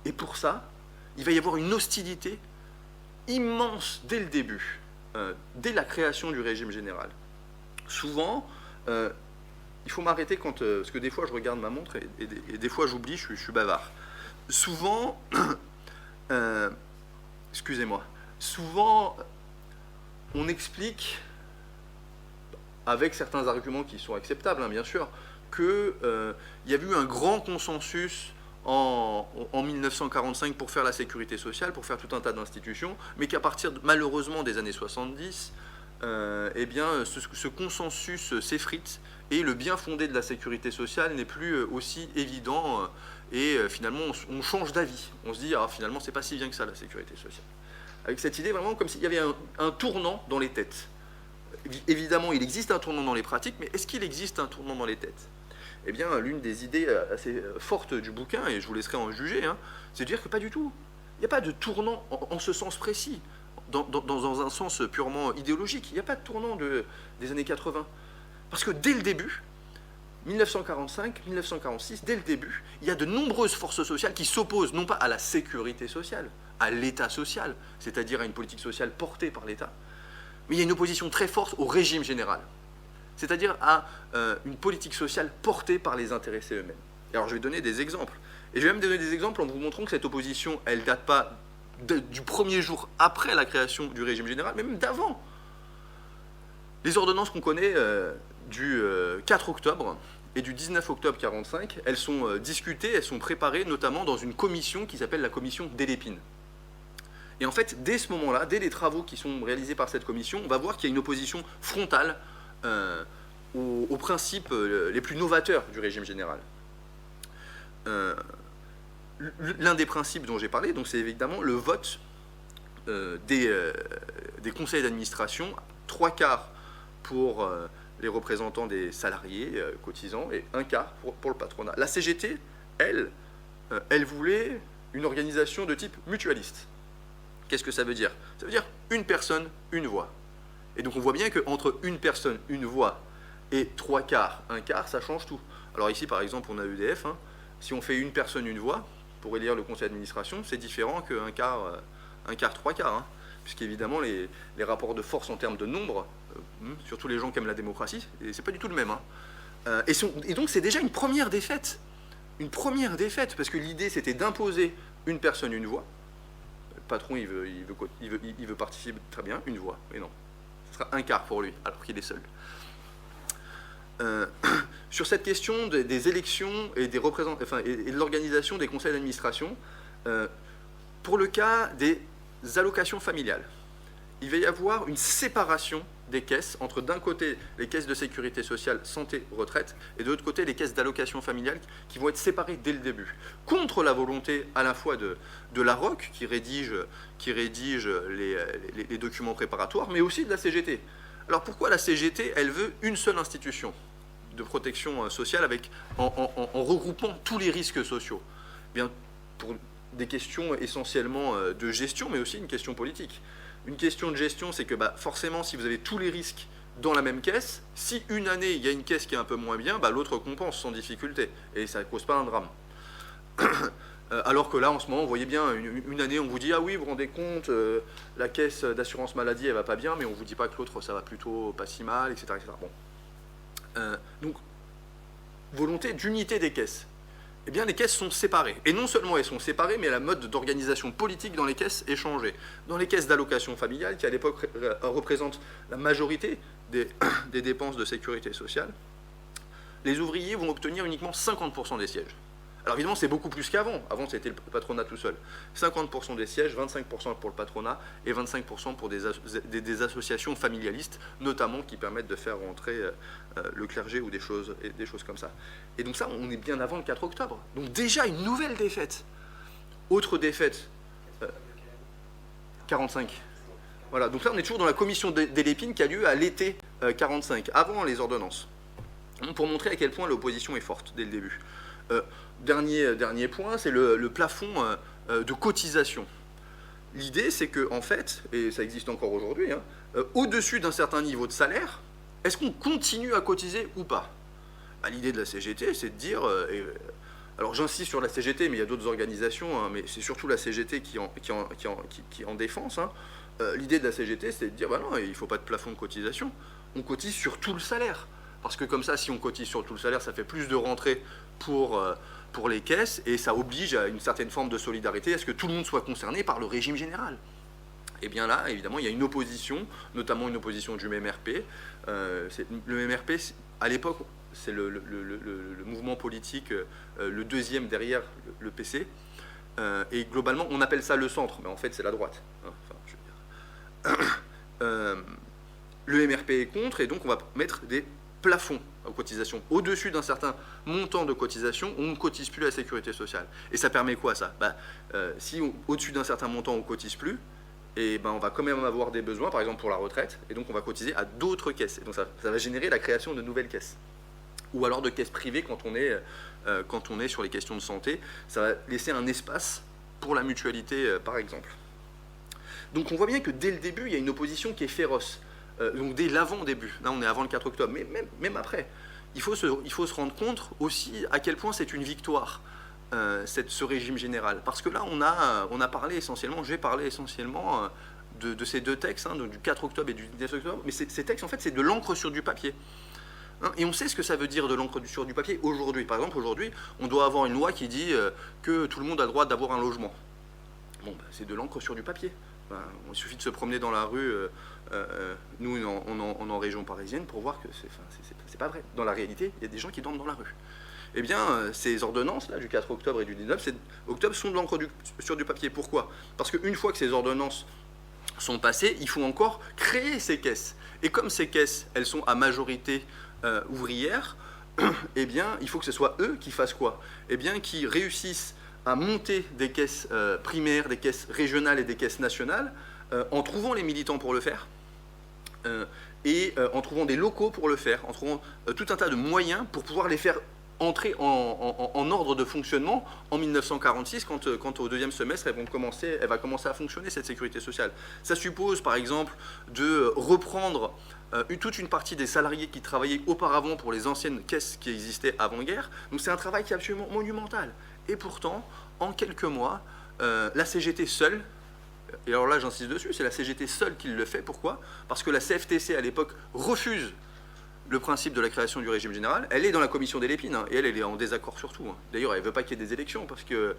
[SPEAKER 1] Et pour ça, il va y avoir une hostilité immense dès le début, dès la création du régime général. Souvent, il faut m'arrêter parce que des fois je regarde ma montre et des fois j'oublie, je suis bavard. Souvent, excusez-moi, souvent on explique, avec certains arguments qui sont acceptables, hein, bien sûr, qu'il y a eu un grand consensus en 1945 pour faire la sécurité sociale, pour faire tout un tas d'institutions, mais qu'à partir, malheureusement, des années 70, eh bien, ce consensus s'effrite et le bien fondé de la sécurité sociale n'est plus aussi évident et finalement on change d'avis. On se dit, ah, finalement, c'est pas si bien que ça, la sécurité sociale. Avec cette idée vraiment comme s'il y avait un tournant dans les têtes. Évidemment, il existe un tournant dans les pratiques, mais est-ce qu'il existe un tournant dans les têtes? Eh bien, l'une des idées assez fortes du bouquin, et je vous laisserai en juger, hein, c'est de dire que pas du tout. Il n'y a pas de tournant en ce sens précis, dans un sens purement idéologique. Il n'y a pas de tournant des années 80. Parce que dès le début, 1945, 1946, dès le début, il y a de nombreuses forces sociales qui s'opposent non pas à la sécurité sociale, à l'État social, c'est-à-dire à une politique sociale portée par l'État, mais il y a une opposition très forte au régime général, c'est-à-dire à une politique sociale portée par les intéressés eux-mêmes. Et alors je vais donner des exemples. Et je vais même donner des exemples en vous montrant que cette opposition, elle ne date pas du premier jour après la création du régime général, mais même d'avant. Les ordonnances qu'on connaît du 4 octobre et du 19 octobre 1945, elles sont discutées, elles sont préparées notamment dans une commission qui s'appelle la commission Delépine. Et en fait, dès ce moment-là, dès les travaux qui sont réalisés par cette commission, on va voir qu'il y a une opposition frontale aux principes les plus novateurs du régime général. L'un des principes dont j'ai parlé, c'est évidemment le vote des conseils d'administration, 3/4 pour les représentants des salariés cotisants et 1/4 pour le patronat. La CGT, elle voulait une organisation de type mutualiste. Qu'est-ce que ça veut dire? Ça veut dire une personne, une voix. Et donc on voit bien qu'entre une personne, une voix, et 3 quarts, un quart, ça change tout. Alors ici, par exemple, on a EDF. Hein. Si on fait une personne, une voix, pour élire le conseil d'administration, c'est différent qu'un quart, 3 quarts. Hein. Puisqu'évidemment, les rapports de force en termes de nombre, surtout les gens qui aiment la démocratie, c'est pas du tout le même. Hein. Et donc c'est déjà une première défaite. Une première défaite, parce que l'idée c'était d'imposer une personne, une voix. Le patron, il veut participer, très bien, une voix. Mais non, ce sera un quart pour lui, alors qu'il est seul. Sur cette question des élections et, et de l'organisation des conseils d'administration, pour le cas des allocations familiales, il va y avoir une séparation des caisses entre d'un côté les caisses de sécurité sociale, santé, retraite, et de l'autre côté les caisses d'allocation familiale qui vont être séparées dès le début, contre la volonté à la fois de la ROC qui rédige les documents préparatoires, mais aussi de la CGT. Alors pourquoi la CGT, elle veut une seule institution de protection sociale en regroupant tous les risques sociaux? Bien, pour des questions essentiellement de gestion, mais aussi une question politique. Une question de gestion, c'est que forcément, si vous avez tous les risques dans la même caisse, si une année, il y a une caisse qui est un peu moins bien, l'autre compense sans difficulté, et ça ne cause pas un drame. Alors que là, en ce moment, vous voyez bien, une année, on vous dit « Ah oui, vous vous rendez compte, la caisse d'assurance maladie, elle ne va pas bien, mais on ne vous dit pas que l'autre, ça va plutôt pas si mal, etc. etc. » Bon. Donc, volonté d'unité des caisses. Eh bien, les caisses sont séparées. Et non seulement elles sont séparées, mais la mode d'organisation politique dans les caisses est changée. Dans les caisses d'allocation familiale, qui à l'époque représentent la majorité des dépenses de sécurité sociale, les ouvriers vont obtenir uniquement 50% des sièges. Alors évidemment, c'est beaucoup plus qu'avant. Avant, c'était le patronat tout seul. 50% des sièges, 25% pour le patronat et 25% pour des associations familialistes, notamment qui permettent de faire rentrer le clergé ou des choses comme ça. Et donc ça, on est bien avant le 4 octobre. Donc déjà, une nouvelle défaite. Autre défaite, 45. Voilà, donc là, on est toujours dans la commission des Lépines qui a lieu à l'été 45, avant les ordonnances. Pour montrer à quel point l'opposition est forte dès le début. Dernier point, c'est le plafond de cotisation. L'idée, c'est que, en fait, et ça existe encore aujourd'hui, hein, au-dessus d'un certain niveau de salaire, est-ce qu'on continue à cotiser ou pas? L'idée de la CGT, c'est de dire... alors j'insiste sur la CGT, mais il y a d'autres organisations, hein, mais c'est surtout la CGT qui en défense. Hein. L'idée de la CGT, c'est de dire, non, il ne faut pas de plafond de cotisation, on cotise sur tout le salaire. Parce que comme ça, si on cotise sur tout le salaire, ça fait plus de rentrées pour les caisses, et ça oblige à une certaine forme de solidarité, à ce que tout le monde soit concerné par le régime général. Et bien là, évidemment, il y a une opposition, notamment une opposition du MRP. Le MRP, à l'époque, c'est le mouvement politique, le deuxième derrière le PC, et globalement, on appelle ça le centre, mais en fait, c'est la droite. Hein, enfin, je veux dire. Le MRP est contre, et donc on va mettre des plafond aux cotisations. Au-dessus d'un certain montant de cotisation, on ne cotise plus à la sécurité sociale. Et ça permet quoi, ça? Si au-dessus d'un certain montant, on ne cotise plus, et on va quand même avoir des besoins, par exemple pour la retraite, et donc on va cotiser à d'autres caisses. Et donc ça va générer la création de nouvelles caisses. Ou alors de caisses privées quand on est sur les questions de santé. Ça va laisser un espace pour la mutualité, par exemple. Donc on voit bien que dès le début, il y a une opposition qui est féroce. Donc dès l'avant-début, là on est avant le 4 octobre, mais même après, il faut se rendre compte aussi à quel point c'est une victoire, ce régime général. Parce que là on a parlé essentiellement, j'ai parlé essentiellement de ces deux textes, hein, du 4 octobre et du 19 octobre, mais ces textes en fait c'est de l'encre sur du papier. Hein, et on sait ce que ça veut dire de l'encre sur du papier aujourd'hui. Par exemple aujourd'hui, on doit avoir une loi qui dit que tout le monde a le droit d'avoir un logement. Bon, c'est de l'encre sur du papier. Il suffit de se promener dans la rue, nous on en région parisienne, pour voir que c'est pas vrai. Dans la réalité, il y a des gens qui dorment dans la rue. Eh bien, ces ordonnances là, du 4 octobre et du 19 octobre sont de l'encre sur du papier. Pourquoi? Parce qu'une fois que ces ordonnances sont passées, il faut encore créer ces caisses. Et comme ces caisses, elles sont à majorité ouvrière, eh bien, il faut que ce soit eux qui fassent quoi? Eh bien, qui réussissent à monter des caisses primaires, des caisses régionales et des caisses nationales, en trouvant les militants pour le faire, et en trouvant des locaux pour le faire, en trouvant tout un tas de moyens pour pouvoir les faire entrer en ordre de fonctionnement en 1946, quand au deuxième semestre, elle va commencer à fonctionner, cette sécurité sociale. Ça suppose, par exemple, de reprendre toute une partie des salariés qui travaillaient auparavant pour les anciennes caisses qui existaient avant-guerre. Donc c'est un travail qui est absolument monumental. Et pourtant, en quelques mois, la CGT seule, et alors là j'insiste dessus, c'est la CGT seule qui le fait. Pourquoi? Parce que la CFTC à l'époque refuse le principe de la création du régime général. Elle est dans la commission des Lépines, hein, et elle est en désaccord sur tout. Hein. D'ailleurs, elle ne veut pas qu'il y ait des élections, parce que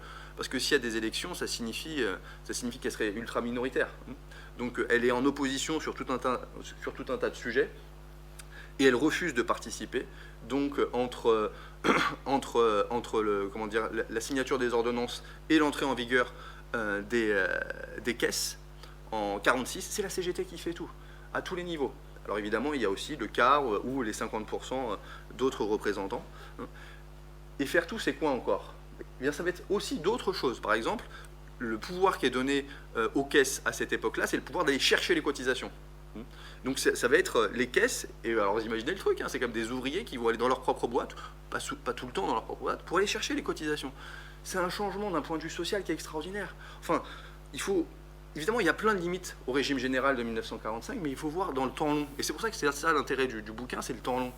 [SPEAKER 1] s'il y a des élections, ça signifie qu'elle serait ultra minoritaire. Hein. Donc elle est en opposition sur tout un tas de sujets, et elle refuse de participer. Donc entre la signature des ordonnances et l'entrée en vigueur des caisses en 1946, c'est la CGT qui fait tout, à tous les niveaux. Alors évidemment, il y a aussi le quart ou les 50% d'autres représentants. Et faire tout, c'est quoi encore? Eh bien, ça va être aussi d'autres choses. Par exemple, le pouvoir qui est donné aux caisses à cette époque-là, c'est le pouvoir d'aller chercher les cotisations. Donc ça va être les caisses, et alors vous imaginez le truc, hein, c'est comme des ouvriers qui vont aller dans leur propre boîte, pas tout le temps dans leur propre boîte, pour aller chercher les cotisations. C'est un changement d'un point de vue social qui est extraordinaire. Enfin, évidemment, il y a plein de limites au régime général de 1945, mais il faut voir dans le temps long. Et c'est pour ça que c'est ça l'intérêt du bouquin, c'est le temps long.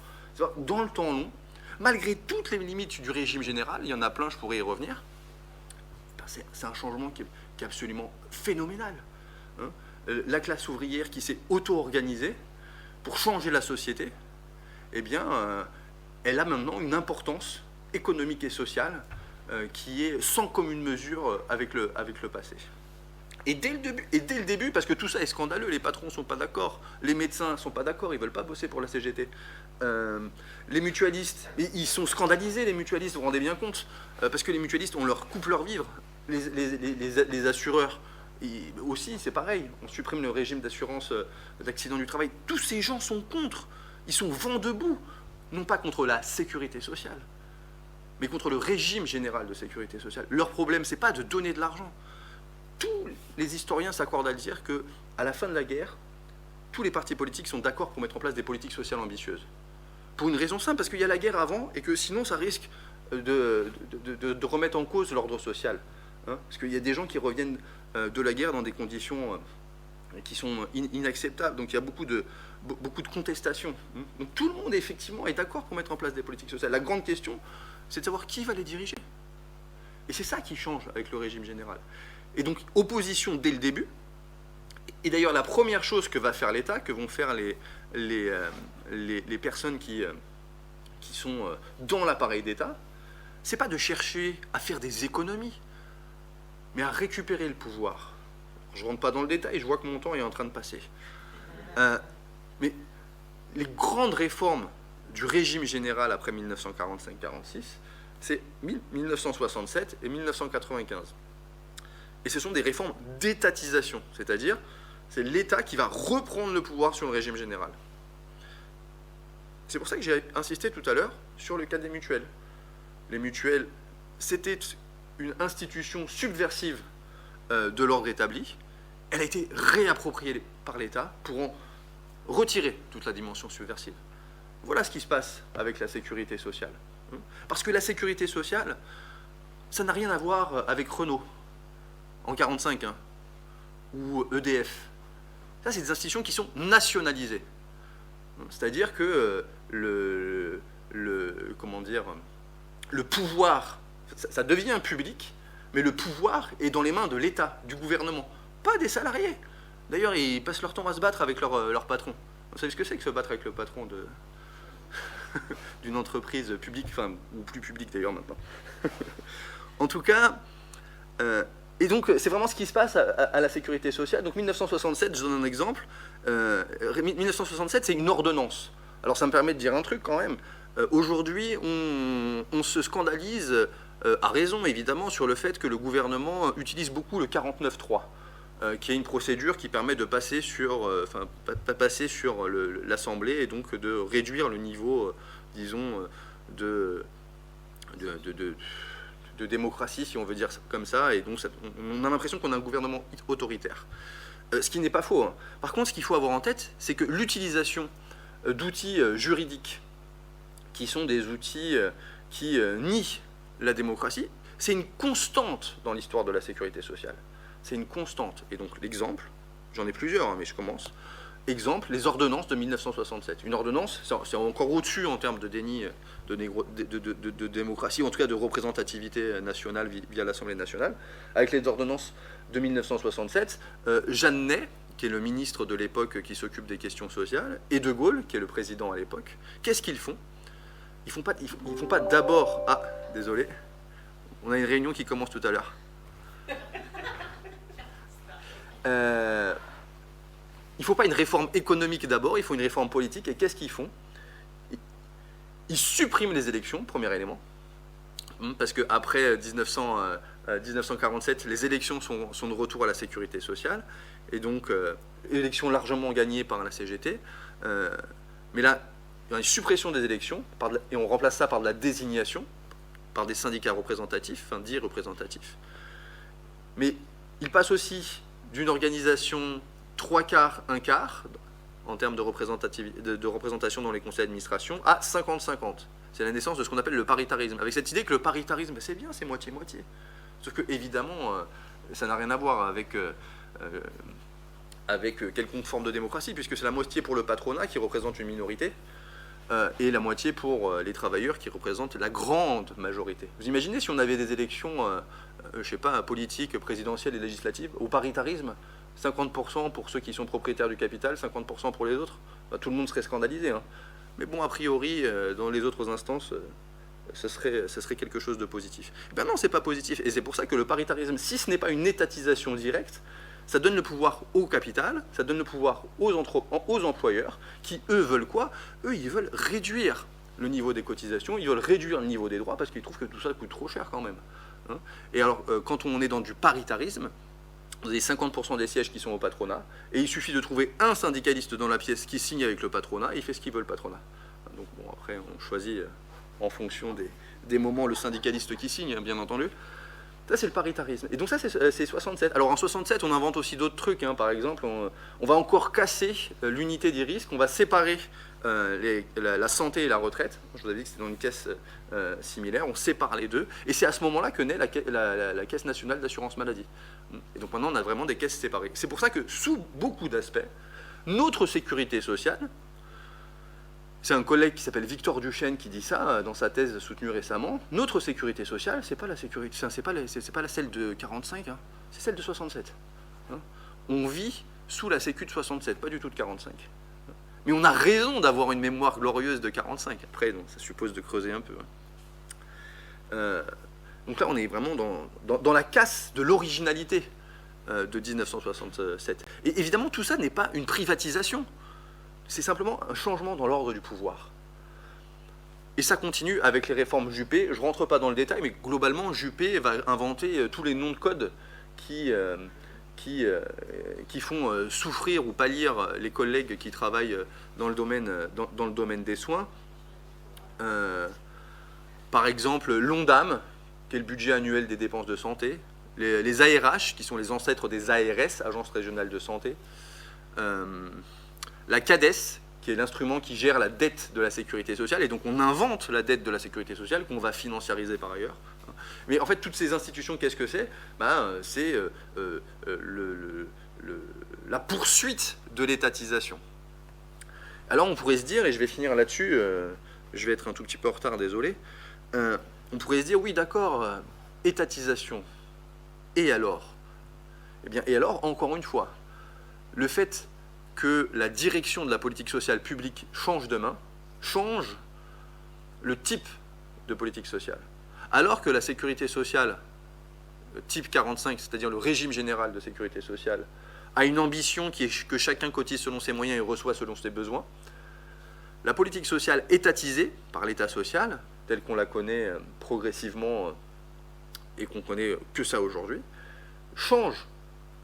[SPEAKER 1] Dans le temps long, malgré toutes les limites du régime général, il y en a plein, je pourrais y revenir, c'est un changement qui est absolument phénoménal. Hein. La classe ouvrière qui s'est auto-organisée pour changer la société, eh bien, elle a maintenant une importance économique et sociale qui est sans commune mesure avec le passé. Et dès le début, parce que tout ça est scandaleux, les patrons ne sont pas d'accord, les médecins ne sont pas d'accord, ils ne veulent pas bosser pour la CGT. Les mutualistes, ils sont scandalisés, les mutualistes, vous vous rendez bien compte, parce que les mutualistes, on leur coupe leur vivre. Les assureurs, aussi, c'est pareil, on supprime le régime d'assurance d'accident du travail. Tous ces gens sont contre, ils sont vent debout, non pas contre la sécurité sociale, mais contre le régime général de sécurité sociale. Leur problème, c'est pas de donner de l'argent. Tous les historiens s'accordent à dire qu'à la fin de la guerre, tous les partis politiques sont d'accord pour mettre en place des politiques sociales ambitieuses. Pour une raison simple, parce qu'il y a la guerre avant, et que sinon ça risque de remettre en cause l'ordre social. Hein, parce qu'il y a des gens qui reviennent de la guerre dans des conditions qui sont inacceptables. Donc il y a beaucoup de contestations. Hein. Donc tout le monde, effectivement, est d'accord pour mettre en place des politiques sociales. La grande question, c'est de savoir qui va les diriger. Et c'est ça qui change avec le régime général. Et donc, opposition dès le début. Et d'ailleurs, la première chose que va faire l'État, que vont faire les personnes qui sont dans l'appareil d'État, c'est pas de chercher à faire des économies, mais à récupérer le pouvoir. Je ne rentre pas dans le détail, je vois que mon temps est en train de passer. Mais les grandes réformes du régime général après 1945-46, c'est 1967 et 1995. Et ce sont des réformes d'étatisation, c'est-à-dire c'est l'État qui va reprendre le pouvoir sur le régime général. C'est pour ça que j'ai insisté tout à l'heure sur le cas des mutuelles. Les mutuelles, c'était une institution subversive de l'ordre établi. Elle a été réappropriée par l'État pour en retirer toute la dimension subversive. Voilà ce qui se passe avec la sécurité sociale. Parce que la sécurité sociale, ça n'a rien à voir avec Renault, en 1945, hein, ou EDF. Ça, c'est des institutions qui sont nationalisées. C'est-à-dire que le pouvoir, ça devient public, mais le pouvoir est dans les mains de l'État, du gouvernement, pas des salariés. D'ailleurs, ils passent leur temps à se battre avec leur patron. Vous savez ce que c'est que se battre avec le patron d'une entreprise publique, enfin, ou plus publique d'ailleurs maintenant. En tout cas, et donc c'est vraiment ce qui se passe à la sécurité sociale. Donc 1967, je donne un exemple. 1967, c'est une ordonnance. Alors ça me permet de dire un truc quand même. Aujourd'hui, on se scandalise, à raison évidemment, sur le fait que le gouvernement utilise beaucoup le 49.3, qui est une procédure qui permet de passer sur, l'Assemblée et donc de réduire le niveau, disons, de démocratie, si on veut dire comme ça, et donc on a l'impression qu'on a un gouvernement autoritaire. Ce qui n'est pas faux. Hein. Par contre, ce qu'il faut avoir en tête, c'est que l'utilisation d'outils juridiques, qui sont des outils qui nie la démocratie. C'est une constante dans l'histoire de la sécurité sociale. C'est une constante. Et donc l'exemple, j'en ai plusieurs, hein, mais je commence. Exemple, les ordonnances de 1967. Une ordonnance, c'est encore au-dessus en termes de déni de démocratie, ou en tout cas de représentativité nationale via l'Assemblée nationale. Avec les ordonnances de 1967, Jeannet, qui est le ministre de l'époque qui s'occupe des questions sociales, et De Gaulle, qui est le président à l'époque, qu'est-ce qu'ils font? Ils font pas d'abord... Ah, désolé, on a une réunion qui commence tout à l'heure. Il ne faut pas une réforme économique d'abord, il faut une réforme politique. Et qu'est-ce qu'ils font? Ils suppriment les élections, premier élément, parce qu'après 1947, les élections sont de retour à la sécurité sociale, et donc élections largement gagnées par la CGT. Mais là, il y a une suppression des élections, et on remplace ça par de la désignation, par des syndicats représentatifs, enfin dits représentatifs. Mais il passe aussi d'une organisation 3/4, 1/4, en termes de représentation dans les conseils d'administration, à 50-50. C'est la naissance de ce qu'on appelle le paritarisme, avec cette idée que le paritarisme, c'est bien, c'est moitié-moitié. Sauf que, évidemment, ça n'a rien à voir avec quelconque forme de démocratie, puisque c'est la moitié pour le patronat, qui représente une minorité, et la moitié pour les travailleurs, qui représentent la grande majorité. Vous imaginez si on avait des élections, je ne sais pas, politiques, présidentielles et législatives, au paritarisme, 50% pour ceux qui sont propriétaires du capital, 50% pour les autres, bah, tout le monde serait scandalisé. Hein. Mais bon, a priori, dans les autres instances, ce serait quelque chose de positif. Ben non, c'est pas positif. Et c'est pour ça que le paritarisme, si ce n'est pas une étatisation directe, ça donne le pouvoir au capital, ça donne le pouvoir aux employeurs, qui, eux, veulent quoi? Eux, ils veulent réduire le niveau des cotisations, ils veulent réduire le niveau des droits, parce qu'ils trouvent que tout ça coûte trop cher quand même. Hein. Et alors, quand on est dans du paritarisme, vous avez 50% des sièges qui sont au patronat, et il suffit de trouver un syndicaliste dans la pièce qui signe avec le patronat, et il fait ce qu'il veut le patronat. Donc bon, après, on choisit en fonction des moments le syndicaliste qui signe, bien entendu. Ça, c'est le paritarisme. Et donc ça, c'est 67. Alors en 67, on invente aussi d'autres trucs. Hein. Par exemple, on va encore casser l'unité des risques, on va séparer la santé et la retraite. Je vous avais dit que c'était dans une caisse similaire, on sépare les deux. Et c'est à ce moment-là que naît la Caisse nationale d'assurance maladie. Et donc maintenant, on a vraiment des caisses séparées. C'est pour ça que, sous beaucoup d'aspects, notre sécurité sociale, c'est un collègue qui s'appelle Victor Duchesne qui dit ça dans sa thèse soutenue récemment, notre sécurité sociale, c'est pas la sécurité, c'est pas celle de 45, hein, c'est celle de 67. Hein. On vit sous la sécu de 67, pas du tout de 45. Mais on a raison d'avoir une mémoire glorieuse de 45. Après, donc, ça suppose de creuser un peu. Donc là, on est vraiment dans la casse de l'originalité de 1967. Et évidemment, tout ça n'est pas une privatisation. C'est simplement un changement dans l'ordre du pouvoir. Et ça continue avec les réformes Juppé. Je ne rentre pas dans le détail, mais globalement, Juppé va inventer tous les noms de code qui font souffrir ou pâlir les collègues qui travaillent dans le domaine des soins. Par exemple, l'ONDAM, qui est le budget annuel des dépenses de santé, les ARH, qui sont les ancêtres des ARS, Agences régionales de santé, la CADES, qui est l'instrument qui gère la dette de la sécurité sociale, et donc on invente la dette de la sécurité sociale qu'on va financiariser par ailleurs. Mais en fait, toutes ces institutions, qu'est-ce que c'est? C'est la poursuite de l'étatisation. Alors on pourrait se dire, et je vais finir là-dessus, je vais être un tout petit peu en retard, désolé, on pourrait se dire, oui d'accord, étatisation, et alors? Eh bien, et alors, encore une fois, le fait que la direction de la politique sociale publique change de main, change le type de politique sociale. Alors que la sécurité sociale, type 45, c'est-à-dire le régime général de sécurité sociale, a une ambition qui est que chacun cotise selon ses moyens et reçoit selon ses besoins, la politique sociale étatisée par l'État social, telle qu'on la connaît progressivement et qu'on connaît que ça aujourd'hui, change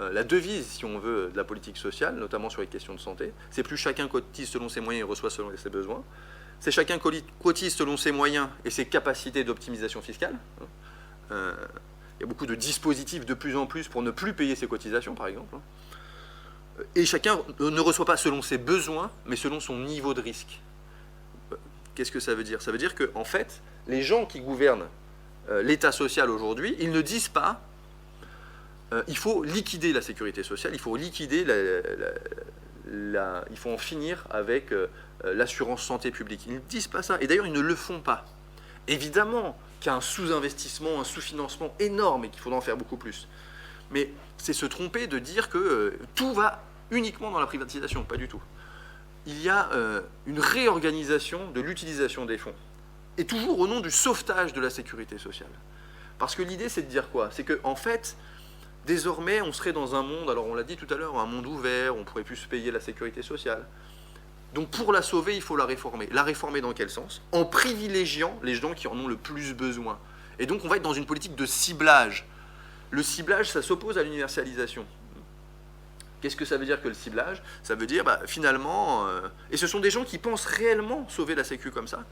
[SPEAKER 1] la devise, si on veut, de la politique sociale, notamment sur les questions de santé. C'est plus chacun cotise selon ses moyens et reçoit selon ses besoins. C'est chacun cotise selon ses moyens et ses capacités d'optimisation fiscale. Il y a beaucoup de dispositifs de plus en plus pour ne plus payer ses cotisations, par exemple. Et chacun ne reçoit pas selon ses besoins, mais selon son niveau de risque. Qu'est-ce que ça veut dire? Ça veut dire qu'en fait, les gens qui gouvernent l'État social aujourd'hui, ils ne disent pas il faut liquider la sécurité sociale, il faut liquider il faut en finir avec l'assurance santé publique. Ils ne disent pas ça, et d'ailleurs ils ne le font pas. Évidemment qu'il y a un sous-investissement, un sous-financement énorme et qu'il faudra en faire beaucoup plus. Mais c'est se tromper de dire que tout va uniquement dans la privatisation, pas du tout. Il y a une réorganisation de l'utilisation des fonds, et toujours au nom du sauvetage de la sécurité sociale. Parce que l'idée, c'est de dire quoi? C'est qu'en fait, désormais, on serait dans un monde, alors on l'a dit tout à l'heure, un monde ouvert, on pourrait plus se payer la sécurité sociale. Donc pour la sauver, il faut la réformer. La réformer dans quel sens? En privilégiant les gens qui en ont le plus besoin. Et donc on va être dans une politique de ciblage. Le ciblage, ça s'oppose à l'universalisation. Qu'est-ce que ça veut dire que le ciblage? Ça veut dire, finalement, et ce sont des gens qui pensent réellement sauver la Sécu comme ça,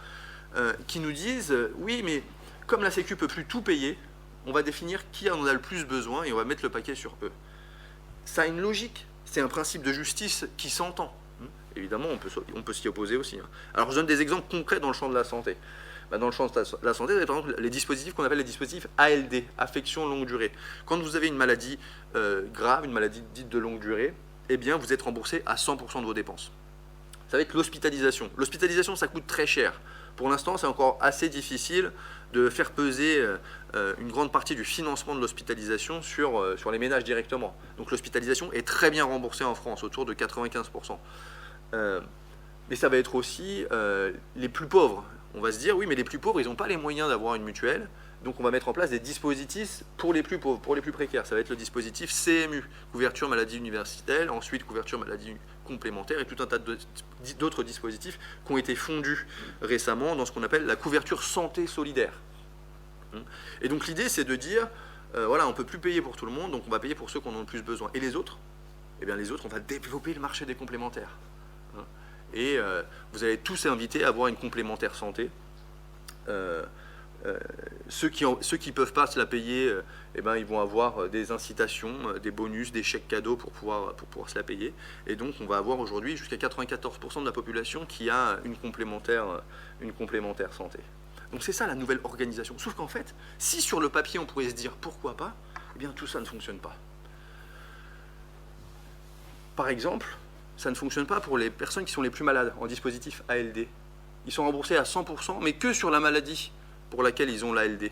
[SPEAKER 1] qui nous disent, oui, mais comme la Sécu ne peut plus tout payer, on va définir qui en a le plus besoin et on va mettre le paquet sur eux. Ça a une logique, c'est un principe de justice qui s'entend. Évidemment, on peut s'y opposer aussi. Alors je donne des exemples concrets dans le champ de la santé. Dans le champ de la santé, vous avez par exemple les dispositifs qu'on appelle les dispositifs ALD, affection longue durée. Quand vous avez une maladie grave, une maladie dite de longue durée, eh bien vous êtes remboursé à 100% de vos dépenses. Ça va être l'hospitalisation. L'hospitalisation, ça coûte très cher. Pour l'instant, c'est encore assez difficile de faire peser une grande partie du financement de l'hospitalisation sur les ménages directement. Donc l'hospitalisation est très bien remboursée en France, autour de 95%. Mais ça va être aussi les plus pauvres. On va se dire, oui, mais les plus pauvres, ils n'ont pas les moyens d'avoir une mutuelle, donc on va mettre en place des dispositifs pour les plus pauvres, pour les plus précaires. Ça va être le dispositif CMU, couverture maladie universelle, ensuite couverture maladie complémentaire, et tout un tas d'autres dispositifs qui ont été fondus récemment dans ce qu'on appelle la couverture santé solidaire. Et donc l'idée, c'est de dire, voilà, on ne peut plus payer pour tout le monde, donc on va payer pour ceux qui en ont le plus besoin. Et les autres? Eh bien les autres, on va développer le marché des complémentaires. Et vous allez tous invités à avoir une complémentaire santé. Ceux qui ne peuvent pas se la payer, eh ben, ils vont avoir des incitations, des bonus, des chèques cadeaux pour pouvoir se la payer. Et donc on va avoir aujourd'hui jusqu'à 94% de la population qui a une complémentaire santé. Donc c'est ça la nouvelle organisation. Sauf qu'en fait, si sur le papier on pourrait se dire pourquoi pas, eh bien tout ça ne fonctionne pas. Par exemple, ça ne fonctionne pas pour les personnes qui sont les plus malades en dispositif ALD. Ils sont remboursés à 100%, mais que sur la maladie pour laquelle ils ont l'ALD.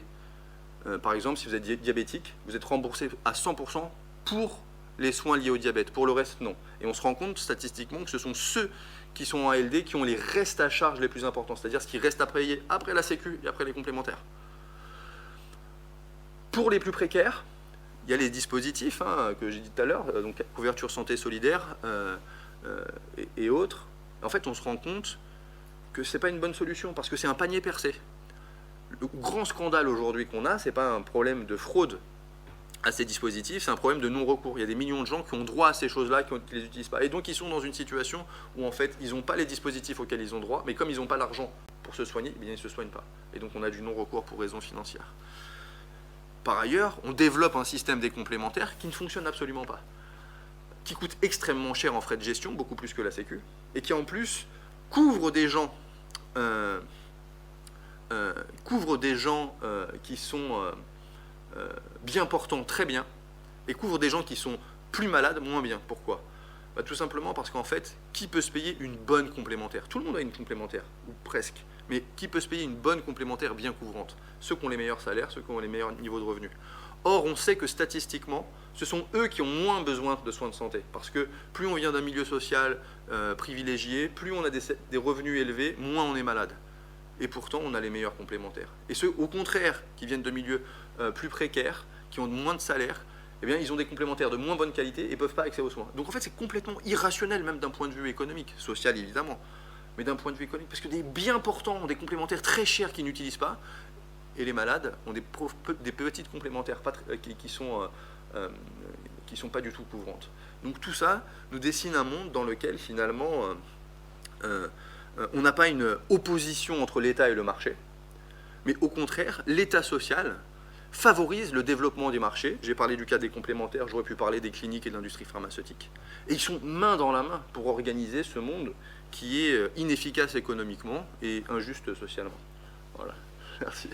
[SPEAKER 1] Par exemple, si vous êtes diabétique, vous êtes remboursé à 100% pour les soins liés au diabète. Pour le reste, non. Et on se rend compte statistiquement que ce sont ceux qui sont en ALD qui ont les restes à charge les plus importants, c'est-à-dire ce qui reste à payer après la Sécu et après les complémentaires. Pour les plus précaires, il y a les dispositifs que j'ai dit tout à l'heure, donc couverture santé solidaire et autres. En fait, on se rend compte que ce n'est pas une bonne solution parce que c'est un panier percé. Le grand scandale aujourd'hui qu'on a, ce n'est pas un problème de fraude à ces dispositifs, c'est un problème de non-recours. Il y a des millions de gens qui ont droit à ces choses-là, qui ne les utilisent pas. Et donc, ils sont dans une situation où, en fait, ils n'ont pas les dispositifs auxquels ils ont droit, mais comme ils n'ont pas l'argent pour se soigner, eh bien, ils ne se soignent pas. Et donc, on a du non-recours pour raisons financières. Par ailleurs, on développe un système des complémentaires qui ne fonctionne absolument pas, qui coûte extrêmement cher en frais de gestion, beaucoup plus que la Sécu, et qui, en plus, couvre des gens qui sont bien portants, très bien, et couvre des gens qui sont plus malades, moins bien. Pourquoi? Tout simplement parce qu'en fait, qui peut se payer une bonne complémentaire? Tout le monde a une complémentaire, ou presque, mais qui peut se payer une bonne complémentaire bien couvrante? Ceux qui ont les meilleurs salaires, ceux qui ont les meilleurs niveaux de revenus. Or, on sait que statistiquement, ce sont eux qui ont moins besoin de soins de santé, parce que plus on vient d'un milieu social privilégié, plus on a des revenus élevés, moins on est malade. Et pourtant, on a les meilleurs complémentaires. Et ceux, au contraire, qui viennent de milieux plus précaires, qui ont moins de salaire, eh bien, ils ont des complémentaires de moins bonne qualité et ne peuvent pas accéder aux soins. Donc en fait, c'est complètement irrationnel, même d'un point de vue économique, social évidemment, mais d'un point de vue économique, parce que des bien portants ont des complémentaires très chers qu'ils n'utilisent pas, et les malades ont des petites complémentaires qui sont pas du tout couvrantes. Donc tout ça nous dessine un monde dans lequel finalement on n'a pas une opposition entre l'État et le marché, mais au contraire, l'État social favorise le développement des marchés. J'ai parlé du cas des complémentaires, j'aurais pu parler des cliniques et de l'industrie pharmaceutique. Et ils sont main dans la main pour organiser ce monde qui est inefficace économiquement et injuste socialement. Voilà. Merci.